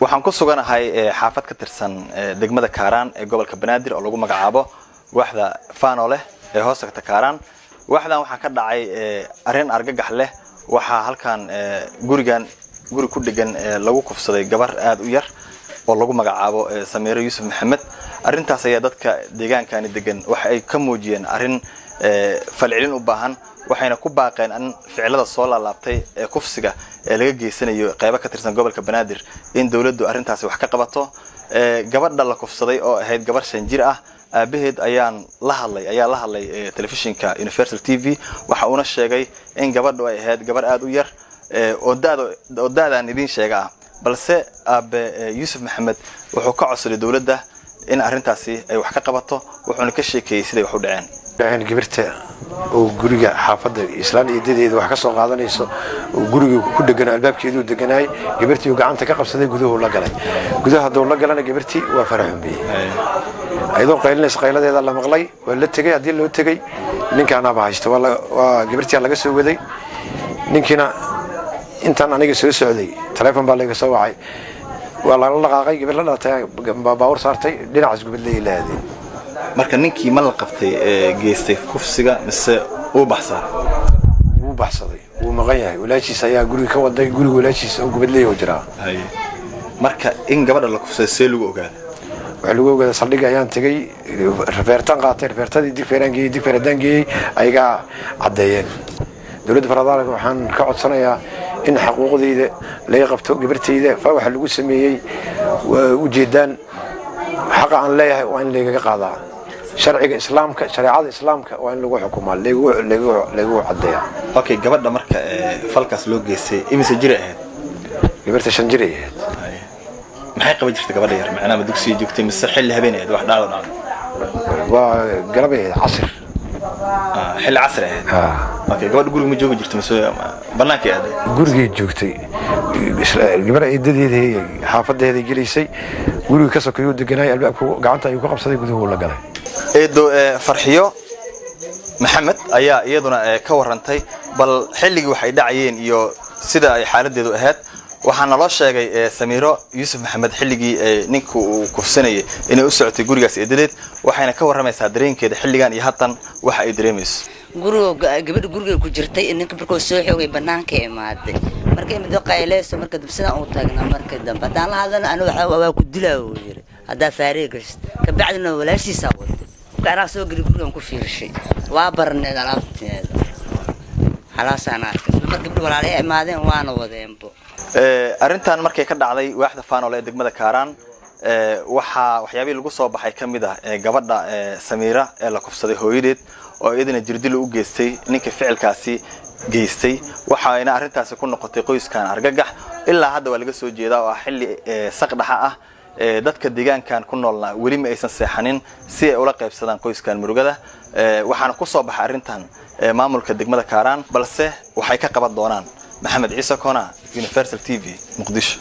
waxaan ku suganahay xaafad ka tirsan degmada Kaaraan ee gobolka Banaadir oo lagu magacaabo waaxda Faanole ee hoosagta Kaaraan waaxdan waxa ka dhacay arrin argagax leh waxa halkan guri ku dhigan lagu kufsaday gabar aad u yar oo lagu magacaabo Samiiro Yuusuf Maxamed arrintaas ayaa dadka deegaankan degan waxa ay ka muujiyeen arrin falcelin u baahan waxayna ku baaqeen in ficilada soo laabtay ee kufsiga ee laga geysanayo qaybo ka tirsan gobolka Banaadir in dawladdu arrintaas wax ka qabato gabadha la kufsaday oo ahayd gabar shanjir ah aabaheed ayaa la hadlay telefishinka Universal TV waxa uu sheegay in gabadhu ay ahayd gabar aad u yar oo daadaan idin sheega balse aabe Yuusuf Maxamed wuxuu ka codsaday dawladda in arrintaasi ay wax ka qabato wuxuuna ka sheekeeyay sida wax u dhaceen gabirta oo guriga xaafadda islaan iidadeeda wax ka soo qaadanayso oo guriga ku dhagan albaabkeedu deganaay gabirtii uu gacanta ka qabsaday gudaha la galay gudaha doo la galana gabirtii waa faraxumbay ayadoo qayladeeda la maqlay waa la tagay hadii loo tagay ninkaana ba haysto waa gabirtii laga soo waday ninkina intaan aniga soo socday telefoon baa laga soo wacay waa la laqaaqay gabar la dhaatay baawar saartay dhinacaas gubad leeyahay marka ninkii ma la qabtay geystay kufsiga mise uu baxsaday uu maqan yahay walaashiisa ayaa guriga ka waday guriga walaashiisa oo gubad leeyahay jira marka in gabadha la kufsaday see lagu ogaaday waxa lagu ogaaday saldhiga ayaan tagay refertan qaatay refertadii digfeeradangeeyay ayaga cadeeyeen dawladda Federaalka waxaan ka codsanayaa in xuquuqdeeda laga qabto gabartayda waxa lagu sameeyay u jeedaan xaq aan leeyahay oo in laga qaadaa sharciga islaamka shariicada islaamka waa in lagu xukumaa lagu cadeeyaa okay gabadha marka falkaas loo geystay imise jir ahayd gabarta 5 jir ahayd maxay qaban jirtay gabadha yar macnaha dugsiga joogtay mise xilli habeeneed wax dhacdo waa galabay casr xilli casr ah okay gabadha guriga ma joogi jirtay mise banaanka aad guriga joogtay gabar iidadeeda xaafadeeda galeysay guriga ka sokeeyo deganay albaabku gacanta ay ku qabsaday gudaha la galay eedo farxiyo maxamed ayaa iyaduna ka warantay bal xilligii waxay dhacayeen iyo sida ay xaaladeedu ahayd waxaana loo sheegay Samiiro Yuusuf Maxamed xilligii ninku uu kufsanayay inay u socotay gurigaas eedadeed waxayna ka waramaysaa dareenkeeda xilligan iyo haatan waxa ay dareemayso gabadha guriga ku jirtay ninka markuu soo xoogay banaanka imaaday markay mid qayleeso marka dubsada uu taagnaa markay dambe hadaan la hadlana anigu waxa ku dilaa uu yiri hadaa faareegays ka bacdina walaashiisa waday gaar soo guriga ku fiirshay waa barneed alaabteeda halaasana markii gabadha walaalay imaadeen waana wadeenbo arrintan markay ka dhacday waaxda Faanole ee degmada Kaaraan waxyaabii lagu soo baxay kamid ah gabadha Samiira ee la kufsaday hooyadeed oo iyadana jirdil u geystay ninka ficilkaasi geystay waxaana arrintaasi ku noqotay qoyskan argagax ilaa hadda waa laga soo jeedaa oo xilli saqdhaxa ah dadka deegaankan ku noolna wali ma aysan seexanin si ay ula qaybsadaan qoyskan murugada waxaana ku soo baxay arrintan maamulka degmada Kaaraan balse waxay ka qaban doonaan Maxamed Ciise Koona Universal TV Muqdisho.